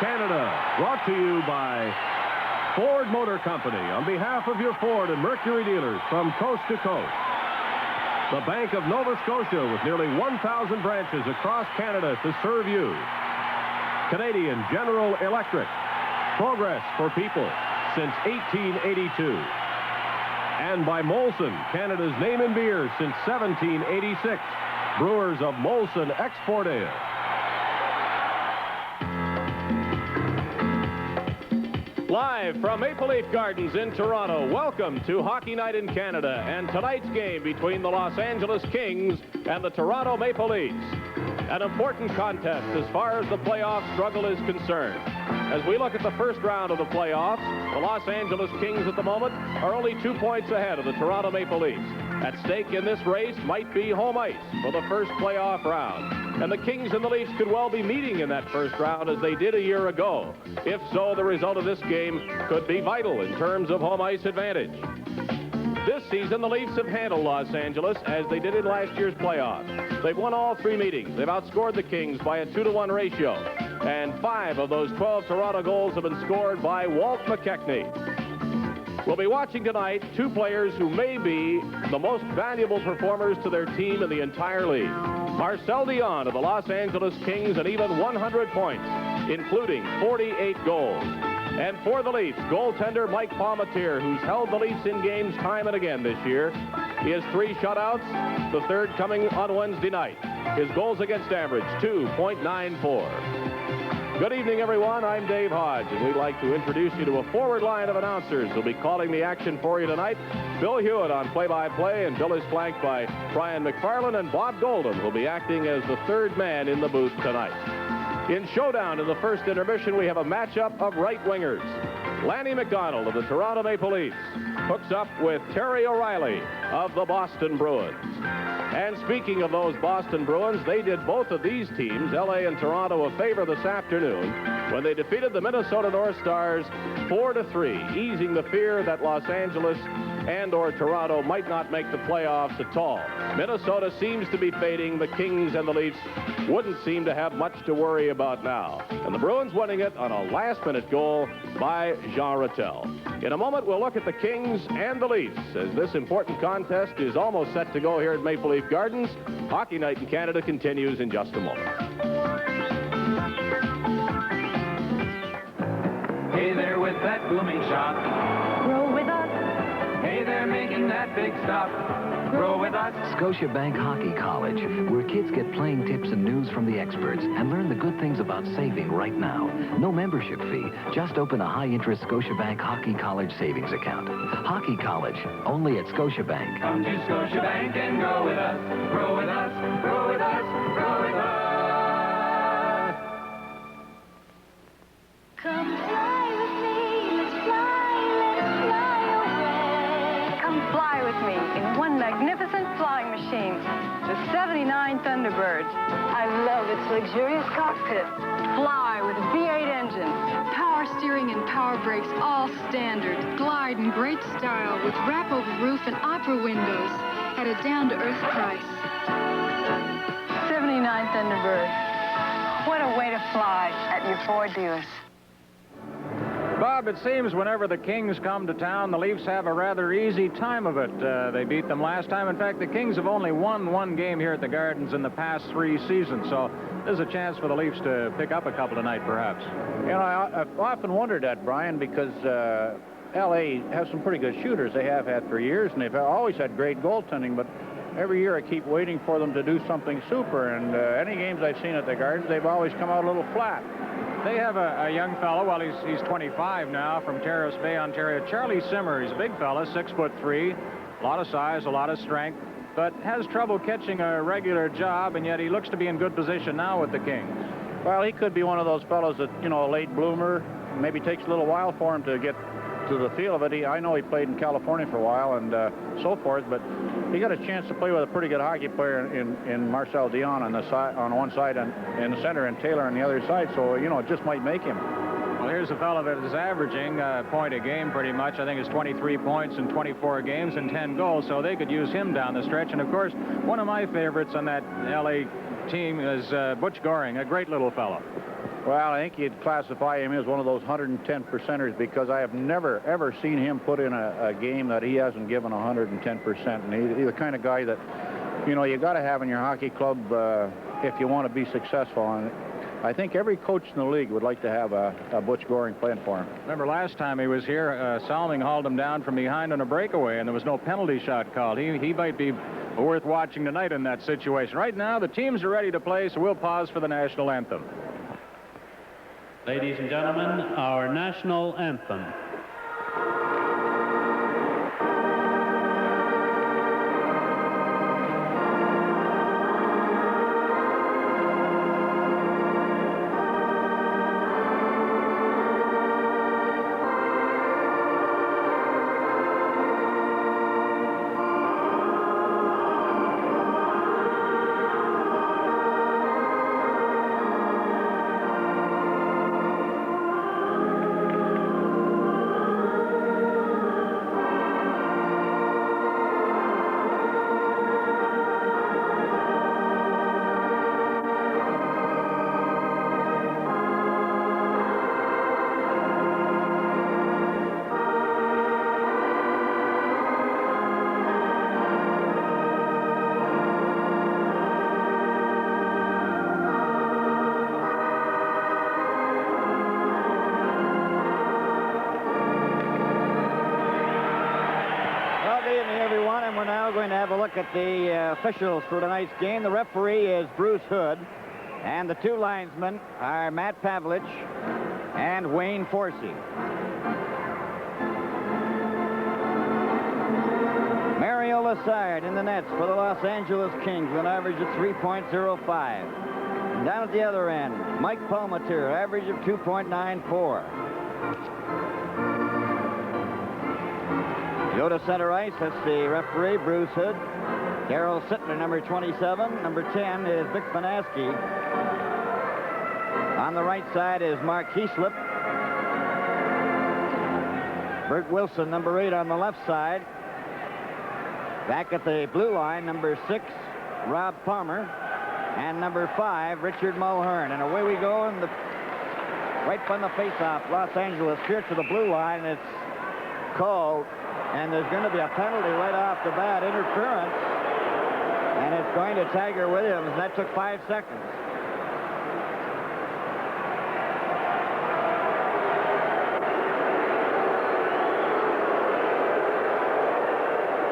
Canada, brought to you by Ford Motor Company on behalf of your Ford and Mercury dealers from coast to coast. The Bank of Nova Scotia with nearly 1,000 branches across Canada to serve you. Canadian General Electric, progress for people since 1882. And by Molson, Canada's name in beer since 1786. Brewers of Molson Export Ale. Live from Maple Leaf Gardens in Toronto, welcome to Hockey Night in Canada and tonight's game between the Los Angeles Kings and the Toronto Maple Leafs. An important contest as far as the playoff struggle is concerned. As we look at the first round of the playoffs, the Los Angeles Kings at the moment are only 2 points ahead of the Toronto Maple Leafs. At stake in this race might be home ice for the first playoff round. And the Kings and the Leafs could well be meeting in that first round as they did a year ago. If so, the result of this game could be vital in terms of home ice advantage. This season, the Leafs have handled Los Angeles as they did in last year's playoffs. They've won all 3 meetings. They've outscored the Kings by a 2-to-1 ratio. And 5 of those 12 Toronto goals have been scored by Walt McKechnie. We'll be watching tonight 2 players who may be the most valuable performers to their team in the entire league. Marcel Dionne of the Los Angeles Kings and even 100 points, including 48 goals. And for the Leafs, goaltender Mike Palmateer, who's held the Leafs in games time and again this year. He has 3 shutouts, the third coming on Wednesday night. His goals against average, 2.94. Good evening, everyone. I'm Dave Hodge, and we'd like to introduce you to a forward line of announcers who'll be calling the action for you tonight. Bill Hewitt on play-by-play, and Bill is flanked by Brian McFarland, and Bob Golden will be acting as the third man in the booth tonight. In showdown in the first intermission, we have a matchup of right-wingers. Lanny McDonald of the Toronto Maple Leafs hooks up with Terry O'Reilly of the Boston Bruins. And speaking of those Boston Bruins, they did both of these teams, LA and Toronto, a favor this afternoon when they defeated the Minnesota North Stars 4-3, easing the fear that Los Angeles and or Toronto might not make the playoffs at all. Minnesota seems to be fading. The Kings and the Leafs wouldn't seem to have much to worry about now. And the Bruins winning it on a last-minute goal by Jean Rattel. In a moment, we'll look at the Kings and the Leafs as this important contest is almost set to go here at Maple Leaf Gardens. Hockey Night in Canada continues in just a moment. Hey there with that booming shot. Grow with us. Hey there making that big stop. Grow with us. Scotiabank Hockey College, where kids get playing tips and news from the experts and learn the good things about saving right now. No membership fee. Just open a high-interest Scotiabank Hockey College savings account. Hockey College, only at Scotiabank. Come to Scotiabank and grow with us. Grow with us. Grow with us. Grow with us. Come fly with me. Let's fly away. Come fly with me in one magnificent flying machine, the 79 Thunderbird. I love its luxurious cockpit. Fly with a V8 engine. Power steering and power brakes, all standard. Glide in great style with wrap-over roof and opera windows at a down-to-earth price. 79 Thunderbird. What a way to fly at your Ford dealers. Bob, it seems whenever the Kings come to town, the Leafs have a rather easy time of it. They beat them last time. In fact, the Kings have only won 1 game here at the Gardens in the past 3 seasons, so there's a chance for the Leafs to pick up a couple tonight, perhaps. You know, I've often wondered that, Brian, because L.A. has some pretty good shooters. They have had for years, and they've always had great goaltending, but every year I keep waiting for them to do something super, and any games I've seen at the Gardens, they've always come out a little flat. They have a young fellow, well, he's 25 now, from Terrace Bay, Ontario. Charlie Simmer. He's a big fella, 6'3", a lot of size, a lot of strength, but has trouble catching a regular job, and yet he looks to be in good position now with the Kings. Well, he could be one of those fellows that, you know, a late bloomer. Maybe takes a little while for him to get to the feel of it. I know he played in California for a while and so forth, but he got a chance to play with a pretty good hockey player in Marcel Dionne on the side, on one side, and in the center, and Taylor on the other side. So, you know, it just might make him. Well, here's a fellow that is averaging a point a game pretty much. I think it's 23 points in 24 games and 10 goals, so they could use him down the stretch. And, of course, one of my favorites on that L.A. team is Butch Goring, a great little fellow. Well, I think you'd classify him as one of those 110 percenters because I have never, ever seen him put in a game that he hasn't given 110%. And he's the kind of guy that, you know, you got to have in your hockey club if you want to be successful. And I think every coach in the league would like to have a Butch Goring playing for him. Remember last time he was here, Salming hauled him down from behind on a breakaway, and there was no penalty shot called. He might be worth watching tonight in that situation. Right now, the teams are ready to play, so we'll pause for the national anthem. Ladies and gentlemen, our national anthem. At the officials for tonight's game. The referee is Bruce Hood, and the two linesmen are Matt Pavlich and Wayne Forsey. Mario Lassard in the nets for the Los Angeles Kings with an average of 3.05. Down at the other end, Mike Palmateer, average of 2.94. Go to center ice. That's the referee, Bruce Hood. Darryl Sittler, number 27. Number 10 is Vic Panaski. On the right side is Mark Heaslip. Bert Wilson, number 8 on the left side. Back at the blue line, number 6, Rob Palmer. And number 5, Richard Mulhern. And away we go, and right from the faceoff, Los Angeles here to the blue line. It's called. And there's going to be a penalty right off the bat, interference. And it's going to Tiger Williams. That took 5 seconds.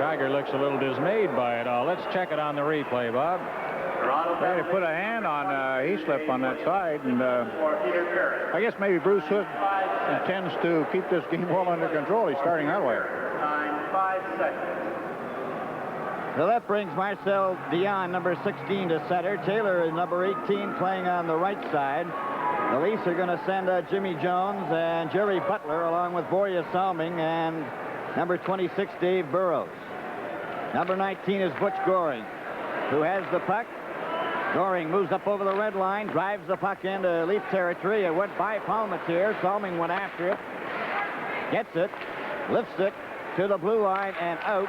Tiger looks a little dismayed by it all. Let's check it on the replay, Bob. They put a hand on Heaslip on that side, and I guess maybe Bruce Hood intends to keep this game well under control. He's starting that way. 5 seconds. So that brings Marcel Dion, number 16, to center. Taylor is number 18, playing on the right side. The Leafs are going to send Jimmy Jones and Jerry Butler, along with Borje Salming and number 26, Dave Burrows. Number 19 is Butch Goring, who has the puck. Goring moves up over the red line, drives the puck into Leaf territory. It went by Palmateer. Salming went after it, gets it, lifts it to the blue line and out.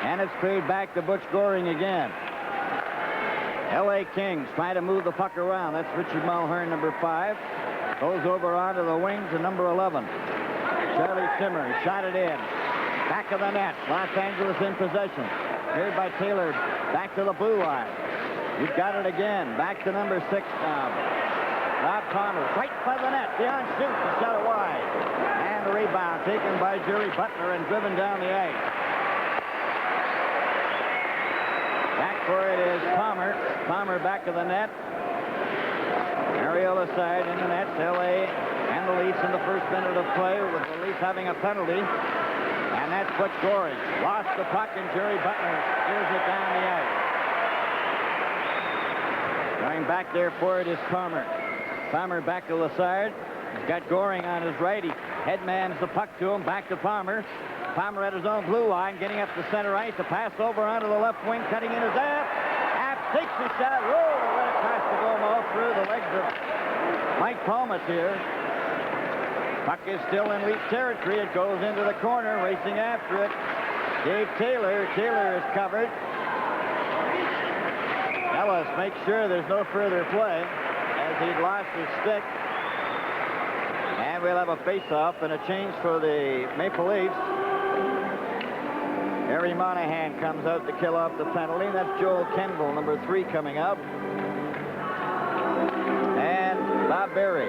And it's played back to Butch Goring again. L.A. Kings trying to move the puck around. That's Richard Mulhern, number 5. Goes over onto the wing to number 11. Charlie Simmer shot it in. Back of the net. Los Angeles in possession. Cleared by Taylor. Back to the blue line. He's got it again. Back to number 6 now. Rob Palmer. Right by the net. Beyond shoots. He shot it wide. And the rebound taken by Jerry Butler and driven down the ice. Back for it is Palmer. Palmer back to the net. Mario Lassard in the net. L.A. and the Leafs in the first minute of play, with the Leafs having a penalty. And that's Butch Goring. Lost the puck, and Jerry Butler steers it down the ice. Going back there for it is Palmer. Palmer back to Lassard. He's got Goring on his right. He headmans the puck to him. Back to Palmer. Palmer at his own blue line, getting up the center ice. A pass over onto the left wing, cutting in his app. App takes the shot. Whoa! Right across the goal, all through the legs of Mike Palmateer. Puck is still in Leaf territory. It goes into the corner, racing after it. Dave Taylor. Taylor is covered. Ellis makes sure there's no further play, as he'd lost his stick. And we'll have a face-off and a change for the Maple Leafs. Harry Monahan comes out to kill off the penalty. That's Joel Kenville, number 3, coming out. And Bob Berry,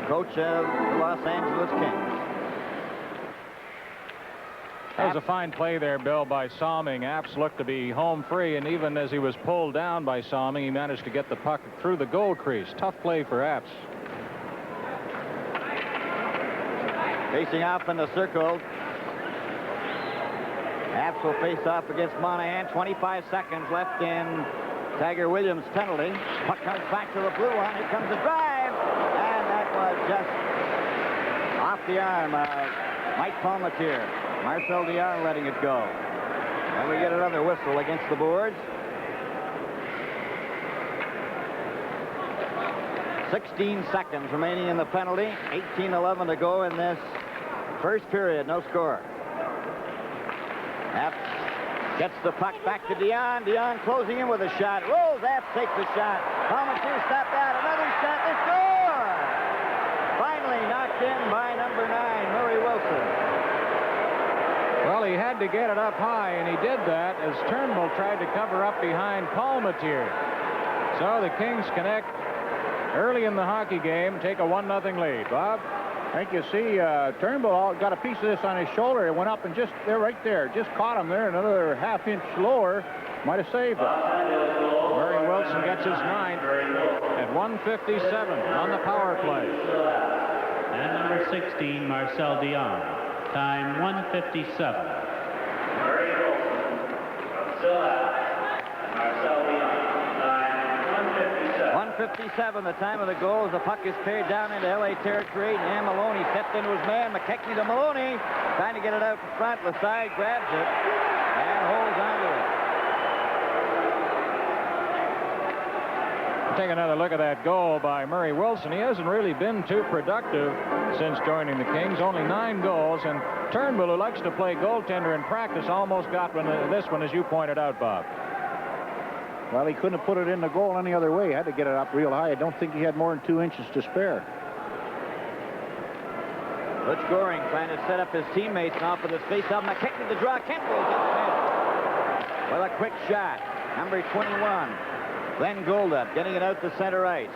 coach of the Los Angeles Kings. That was a fine play there, Bill, by Salming. Apps looked to be home free, and even as he was pulled down by Salming, he managed to get the puck through the goal crease. Tough play for Apps. Facing off in the circle. Apps will face off against Monahan. 25 seconds left in Tiger Williams' penalty. Puck comes back to the blue line. Here comes the drive. And that was just off the arm of Mike Palmateer. Marcel Dionne letting it go. And we get another whistle against the boards. 16 seconds remaining in the penalty. 18-11 to go in this first period. No score. Apps gets the puck back to Dionne. Dionne closing in with a shot. Rolls. Apps takes the shot. Palmateer stopped out. Another shot. They score! Finally knocked in by number 9, Murray Wilson. Well, he had to get it up high, and he did that as Turnbull tried to cover up behind Palmateer. So the Kings connect early in the hockey game, take a 1-0 lead. Bob? I think you see Turnbull got a piece of this on his shoulder. It went up and just there, right there, just caught him there. Another half-inch lower might have saved it. Murray Wilson gets his 9th at 1:57 on the power play. And number 16, Marcel Dionne. Time 1:57. Murray Wilson still out. Marcel Dionne. Time 1:57. 1:57, the time of the goal as the puck is paid down into LA territory. And Maloney stepped into his man. McKechnie to Maloney. Trying to get it out in front. Laside grabs it and holds onto it. Take another look at that goal by Murray Wilson. He hasn't really been too productive since joining the Kings. Only 9 goals. And Turnbull, who likes to play goaltender in practice, almost got this one, as you pointed out, Bob. Well, he couldn't have put it in the goal any other way. He had to get it up real high. I don't think he had more than 2 inches to spare. Butch Goring trying to set up his teammates off of this face-off. McKechnie to draw. Kenville gets it with a quick shot. Number 21. Glenn Goldup getting it out to center ice.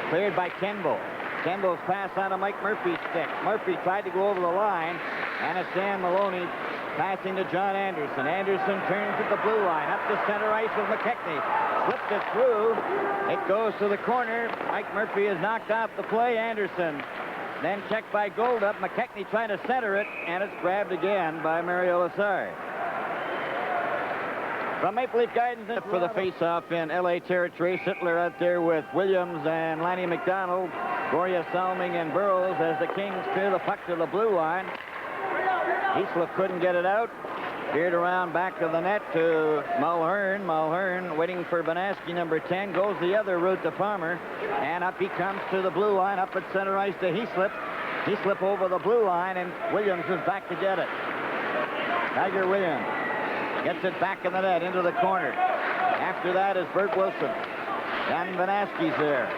Cleared by Kenville. Kenville's pass on a Mike Murphy's stick. Murphy tried to go over the line, and it's Dan Maloney passing to John Anderson. Anderson turns at the blue line, up to center ice with McKechnie. Slipped it through. It goes to the corner. Mike Murphy is knocked off the play. Anderson then checked by Goldup. McKechnie trying to center it, and it's grabbed again by Mario Lasard. From Maple Leaf Gardens for the face-off in LA territory. Sittler out there with Williams and Lanny McDonald. Goria, Salming, and Burroughs as the Kings clear the puck to the blue line. Heaslip couldn't get it out. Veered around back of the net to Mulhern. Mulhern waiting for Banaski, number 10. Goes the other route to Farmer. And up he comes to the blue line. Up at center ice to Heaslip. Heaslip over the blue line, and Williams is back to get it. Tiger Williams gets it back in the net into the corner. After that is Bert Wilson. And Banaski's there.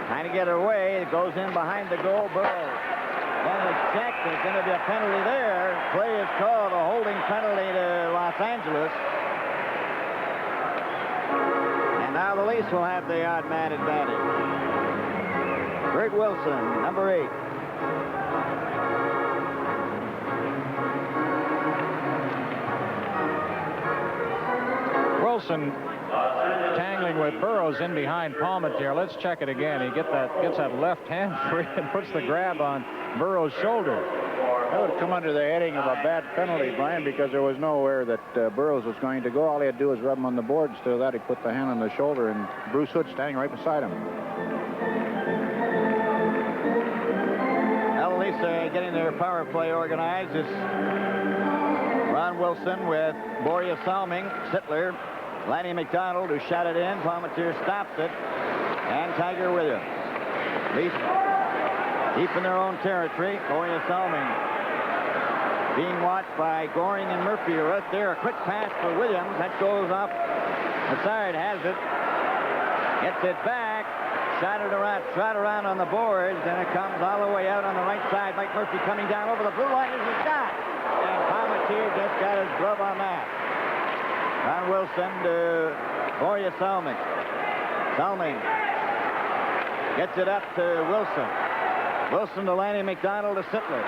Trying to get it away. It goes in behind the goal. Burroughs. Then it's checked. There's going to be a penalty there. Play is called a holding penalty to Los Angeles. And now the Leafs will have the odd man advantage. Bert Wilson, number 8. Wilson tangling with Burroughs in behind Palmateer. Let's check it again. He gets that left hand free and puts the grab on Burroughs' shoulder. That would come under the heading of a bad penalty, Brian, because there was nowhere that Burroughs was going to go. All he had to do was rub him on the board. Instead of that, he put the hand on the shoulder, and Bruce Hood standing right beside him. Well, Leafs are getting their power play organized. It's Ron Wilson with Boria Salming, Sittler, Lanny McDonald, who shot it in. Palmateer stops it. And Tiger Williams. Leafs deep in their own territory. Boria Salming being watched by Goring and Murphy right there. A quick pass for Williams. That goes up. Lasard has it. Gets it back. shot around on the boards, and it comes all the way out on the right side. Mike Murphy coming down over the blue line. There's a shot. And Palmatier just got his glove on that. Ron Wilson to Borje Salming. Salming gets it up to Wilson. Wilson to Lanny McDonald to Sittler.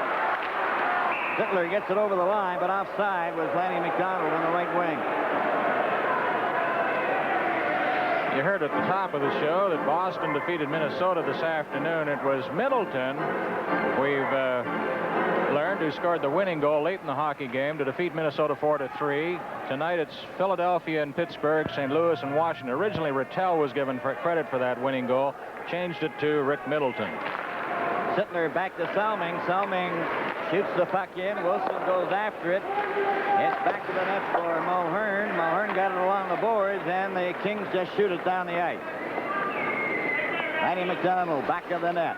Sittler gets it over the line, but offside was Lanny McDonald on the right wing. You heard at the top of the show that Boston defeated Minnesota this afternoon. It was Middleton, we've learned, who scored the winning goal late in the hockey game to defeat Minnesota 4-3. Tonight it's Philadelphia and Pittsburgh, St. Louis and Washington. Originally, Rattel was given credit for that winning goal. Changed it to Rick Middleton. Sittler back to Salming. Salming shoots the puck in. Wilson goes after it. It's back to the net for Mulhern. Mulhern got it along the boards, and the Kings just shoot it down the ice. Lanny McDonald back of the net.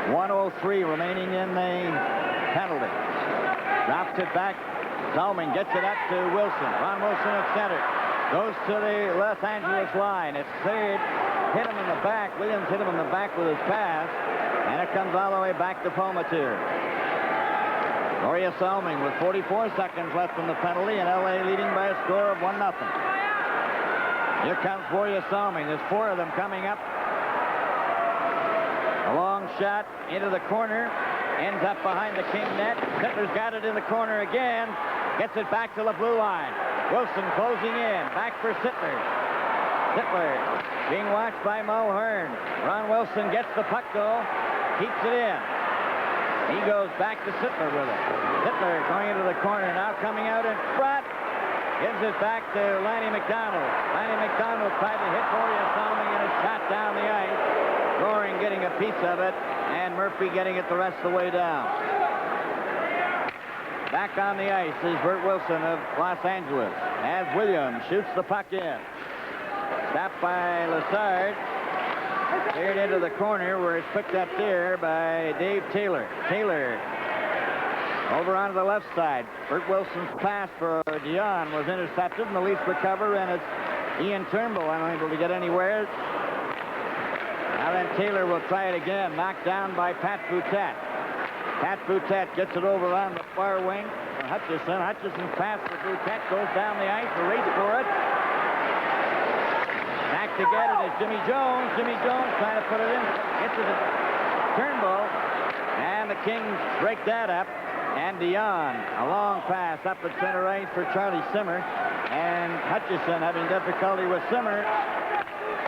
1:03 remaining in the penalty. Drops it back. Salming gets it up to Wilson. Ron Wilson at center. Goes to the Los Angeles line. It's saved. Hit him in the back. Williams hit him in the back with his pass. And it comes all the way back to Palmatier. Borje Salming with 44 seconds left in the penalty, and L.A. leading by a score of 1-0. Here comes Borje Salming. There's 4 of them coming up. A long shot into the corner. Ends up behind the King net. Sittler's got it in the corner again. Gets it back to the blue line. Wilson closing in. Back for Sittler. Sittler being watched by Mulhern. Ron Wilson gets the puck, though. Keeps it in. He goes back to Sittler with it. Sittler going into the corner now, coming out in front. Gives it back to Lanny McDonald. Lanny McDonald tried to hit Borje Salming, and it's shot down the ice. Goring getting a piece of it, and Murphy getting it the rest of the way down. Back on the ice is Bert Wilson of Los Angeles, as Williams shoots the puck in. Stopped by Lessard. Cleared into the corner, where it's picked up there by Dave Taylor. Taylor over onto the left side. Bert Wilson's pass for Dion was intercepted, and the Leafs recover, and it's Ian Turnbull unable to get anywhere. Now then Taylor will try it again, knocked down by Pat Boutet. Pat Boutet gets it over on the far wing for Hutchison. Hutchison's pass for Boutet goes down the ice, a race for it. Back to get it is Jimmy Jones. Jimmy Jones trying to put it in. Gets it to Turnbull. And the Kings break that up. And Dion, a long pass up at center ice for Charlie Simmer. And Hutchison having difficulty with Simmer.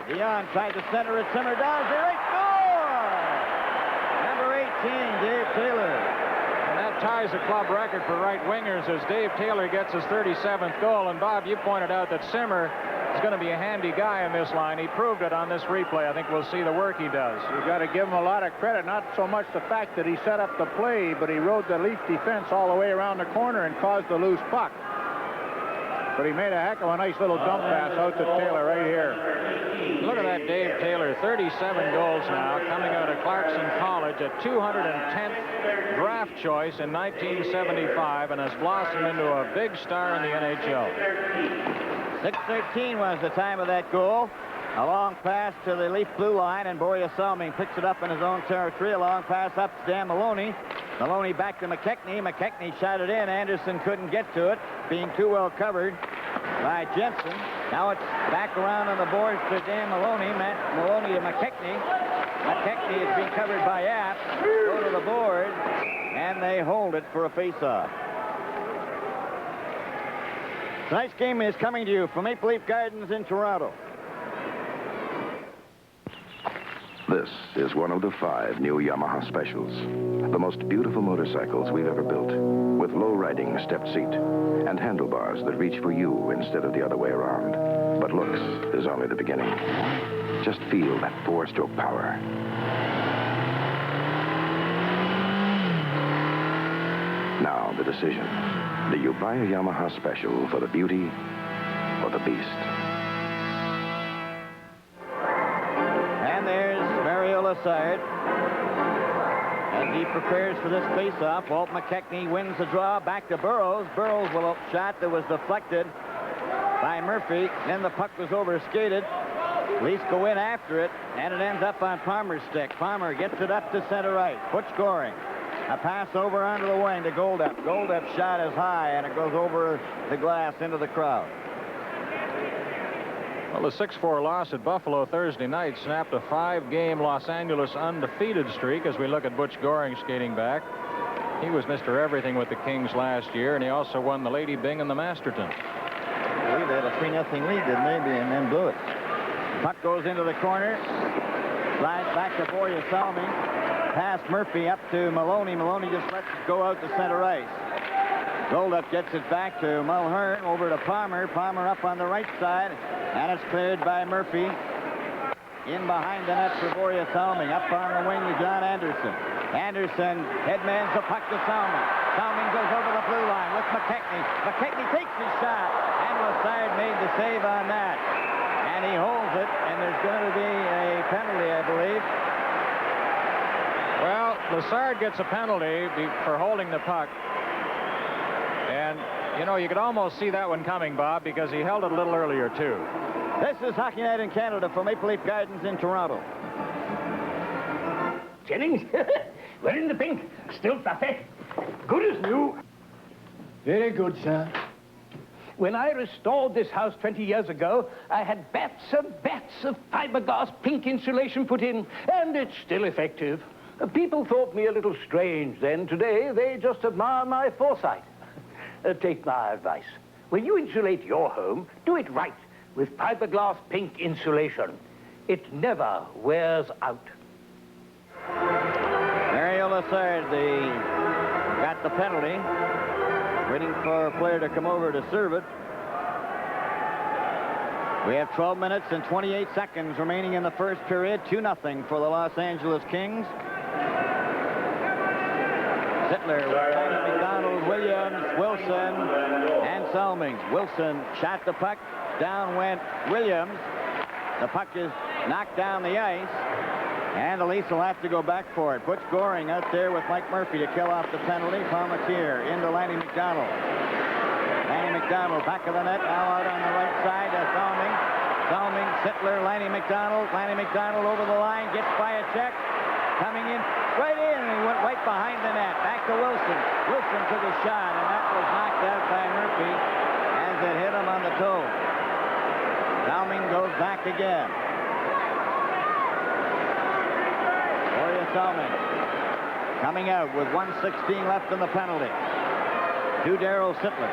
Dion tried to center it. Simmer does. There he scores! Number 18, Dave Taylor. And that ties the club record for right wingers as Dave Taylor gets his 37th goal. And Bob, you pointed out that Simmer is going to be a handy guy in this line. He proved it on this replay. I think we'll see the work he does. You've got to give him a lot of credit, not so much the fact that he set up the play, but he rode the Leaf defense all the way around the corner and caused a loose puck. But he made a heck of a nice little dump pass out to Taylor right here. Look at that Dave Taylor, 37 goals now, coming out of Clarkson College, a 210th draft choice in 1975, and has blossomed into a big star in the NHL. 6:13 was the time of that goal. A long pass to the Leaf blue line, and Borje Salming picks it up in his own territory. A long pass up to Dan Maloney. Maloney back to McKechnie. McKechnie shot it in. Anderson couldn't get to it, being too well covered by Jensen. Now it's back around on the boards to Dan Maloney. Maloney to McKechnie. McKechnie is being covered by App. Go to the board, and they hold it for a face-off. Tonight's game is coming to you from Maple Leaf Gardens in Toronto. This is one of the 5 new Yamaha Specials. The most beautiful motorcycles we've ever built, with low-riding stepped seat and handlebars that reach for you instead of the other way around. But looks is only the beginning. Just feel that 4-stroke power. Now the decision. Do you buy a Yamaha Special for the beauty or the beast? Lessard as he prepares for this face-off. Walt McKechnie wins the draw. Back to Burroughs. Burroughs with a shot that was deflected by Murphy. Then the puck was over-skated. Leafs go in after it, and it ends up on Palmer's stick. Palmer gets it up to center right. Butch Goring. A pass over onto the wing to Goldup. Goldup's shot is high, and it goes over the glass into the crowd. Well, the 6-4 loss at Buffalo Thursday night snapped a 5-game Los Angeles undefeated streak as we look at Butch Goring skating back. He was Mr. Everything with the Kings last year, and he also won the Lady Byng and the Masterton. I believe they had a 3-0 lead, didn't they? And then blew it. Puck goes into the corner. Slides back to Borja Salming. Pass Murphy up to Maloney. Maloney just lets it go out to center ice. Goldup gets it back to Mulhern. Over to Palmer. Palmer up on the right side. And it's cleared by Murphy. In behind the net for Borja Salming. Up on the wing to John Anderson. Anderson headmans the puck to Salming. Salming goes over the blue line with McKechnie. McKechnie takes his shot. And Lassard made the save on that. And he holds it, and there's going to be a penalty, I believe. Well, Lassard gets a penalty for holding the puck. And, you know, you could almost see that one coming, Bob, because he held it a little earlier, too. This is Hockey Night in Canada from Maple Leaf Gardens in Toronto. Jennings, we're in the pink. Still fluffy. Good as new. Very good, sir. When I restored this house 20 years ago, I had bats of fiberglass pink insulation put in, and it's still effective. People thought me a little strange then. Today, they just admire my foresight. Take my advice. When you insulate your home, do it right with fiberglass pink insulation. It never wears out. Mario Lassard, got the penalty. Waiting for a player to come over to serve it. We have 12 minutes and 28 seconds remaining in the first period. 2-0 for the Los Angeles Kings. Sittler with McDonald, Williams, Wilson, and Salming. Wilson shot the puck. Down went Williams. The puck is knocked down the ice. And the Leafs will have to go back for it. Butch Goring out there with Mike Murphy to kill off the penalty. Palmatier into Lanny McDonald. Lanny McDonald back of the net, now out on the right side. Salming. Salming, Sittler, Lanny McDonald. Lanny McDonald over the line, gets by a check. Coming in, right in, and he went right behind the net. Back to Wilson. Wilson took a shot, and that was knocked out by Murphy as it hit him on the toe. Salming goes back again. Salming coming out with 1:16 left in the penalty. To Darryl Sittler.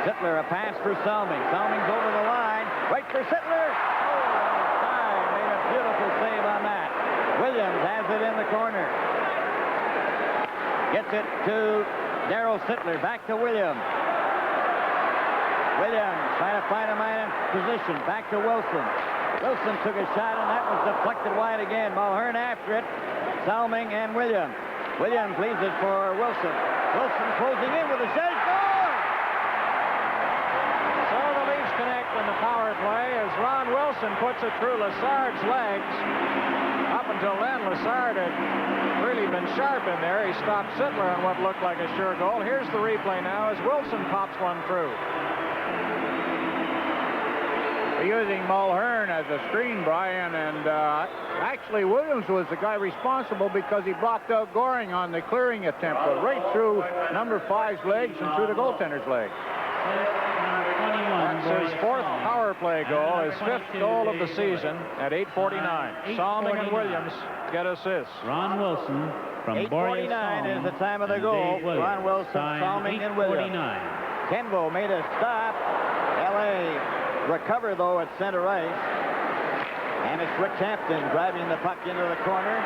Sittler, a pass for Salming. Salming's over the line. Right for Sittler. Oh, Stein made a beautiful save on that. Williams has it in the corner. Gets it to Darryl Sittler. Back to Williams. Williams trying to find a man in position. Back to Wilson. Wilson took a shot, and that was deflected wide again. Mulhern after it. Salming and Williams. Williams leaves it for Wilson. Wilson closing in with a shot. Score! So the Leafs connect in the power play as Ron Wilson puts it through Lassard's legs. Up until then, Lassard had really been sharp in there. He stopped Sittler on what looked like a sure goal. Here's the replay now as Wilson pops one through. Using Mulhern as a screen, Brian, and actually Williams was the guy responsible because he blocked out Goring on the clearing attempt, but right through number 5's legs and through the goaltender's legs. That's his fourth power play goal, his fifth goal of the season at 8:49. Salming and Williams get assists. Ron Wilson from 8:49 is the time of the goal. Ron Wilson, Salming, and Williams. Kenbo made a stop. L.A. recover, though, at center ice. And it's Rick Hampton driving the puck into the corner.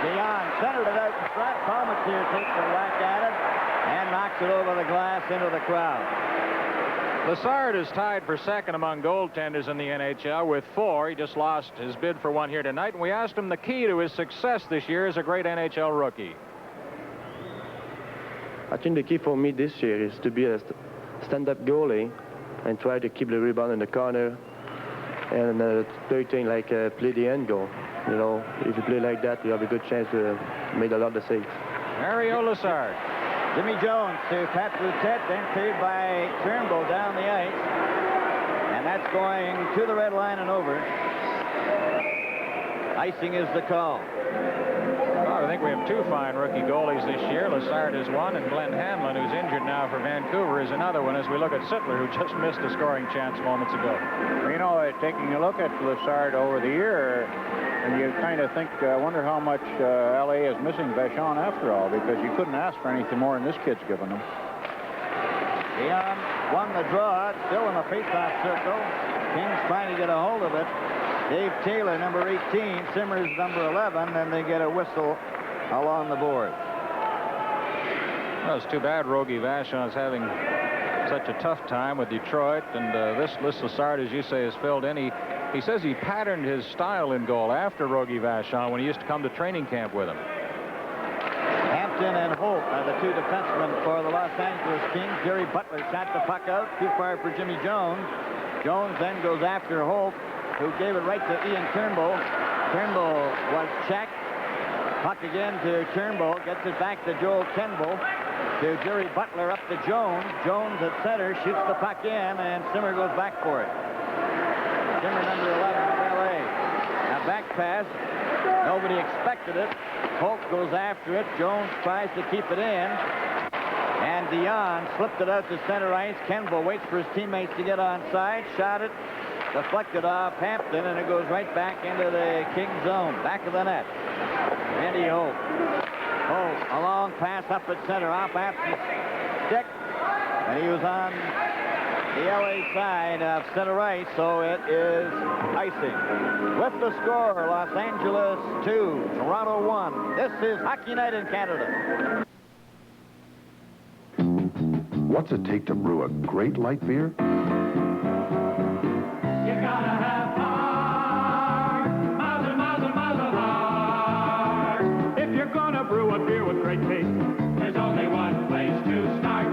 Dion centered it out in front. Palmatier takes a whack at it and knocks it over the glass into the crowd. Lassard is tied for second among goaltenders in the NHL with 4. He just lost his bid for one here tonight. And we asked him the key to his success this year as a great NHL rookie. I think the key for me this year is to be a stand-up goalie and try to keep the rebound in the corner, and third thing, like play the end goal. You know, if you play like that, you have a good chance to make a lot of saves. Mario Lassard. Jimmy Jones to Pat Boutet, then cleared by Turnbull down the ice, and that's going to the red line and over. Icing is the call. Well, I think we have two fine rookie goalies this year. Lassard is one, and Glenn Hanlon, who's injured now for Vancouver, is another one, as we look at Sittler, who just missed a scoring chance moments ago. You know, taking a look at Lassard over the year, and you kind of think, wonder how much L.A. is missing Vachon after all, because you couldn't ask for anything more than this kid's given them. Dion won the draw, still in the faceoff circle. Kings trying to get a hold of it. Dave Taylor, number 18, Simmers, number 11, and they get a whistle along the board. Well, it's too bad Rogie Vachon is having such a tough time with Detroit, and this Lassard, as you say, has filled in. He says he patterned his style in goal after Rogie Vachon when he used to come to training camp with him. Hampton and Holt are the two defensemen for the Los Angeles Kings. Jerry Butler shot the puck out, too far for Jimmy Jones. Jones then goes after Holt, who gave it right to Ian Turnbull. Turnbull was checked. Puck again to Turnbull, gets it back to Joel Kenbull. To Jerry Butler, up to Jones. Jones at center, shoots the puck in, and Simmer goes back for it. Simmer, number 11 of L.A. A back pass. Nobody expected it. Holt goes after it. Jones tries to keep it in. And Dion slipped it out to center ice. Kenbull waits for his teammates to get onside. Shot it. Deflected off Hampton, and it goes right back into the King zone. Back of the net. Andy Holt. Holt, a long pass up at center, off Hampton's stick. And he was on the LA side of center ice, so it is icing. With the score, Los Angeles 2, Toronto 1. This is Hockey Night in Canada. What's it take to brew a great light beer? You gotta have heart, miles and miles and miles of heart. If you're gonna brew a beer with great taste, there's only one place to start.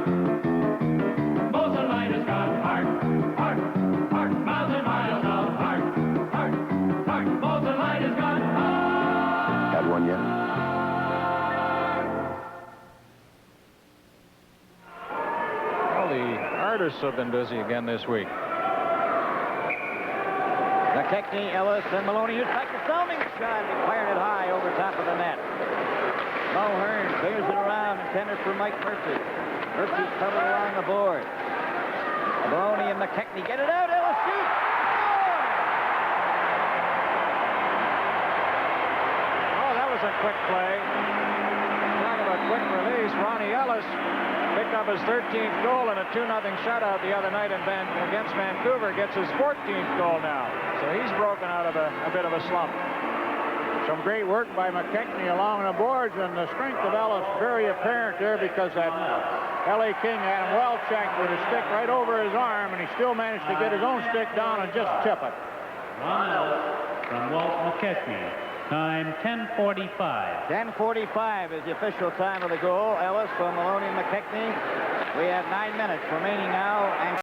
Molson Light has got heart, heart, heart, miles and miles of heart, heart, heart. Molson Light has got heart. Had one yet? Well, the artists have been busy again this week. McKechnie, Ellis, and Maloney. Here's back to Selming shot. He fired it high over top of the net. Mulhern clears it around, intended for Mike Murphy. Murphy's covered along the board. Maloney and McKechnie get it out. Ellis shoots. Oh, that was a quick play. Talk about quick release. Ronnie Ellis picked up his 13th goal in a 2-0 shutout the other night against Vancouver. Gets his 14th goal now. So he's broken out of a bit of a slump. Some great work by McKechnie along the boards, and the strength of Ellis very apparent there, because that L.A. King had him well checked with his stick right over his arm, and he still managed to get his own stick down and just tip it. Ron Ellis from Walt McKechnie. Time 10:45. 10:45 is the official time of the goal. Ellis from Maloney and McKechnie. We have 9 minutes remaining now. And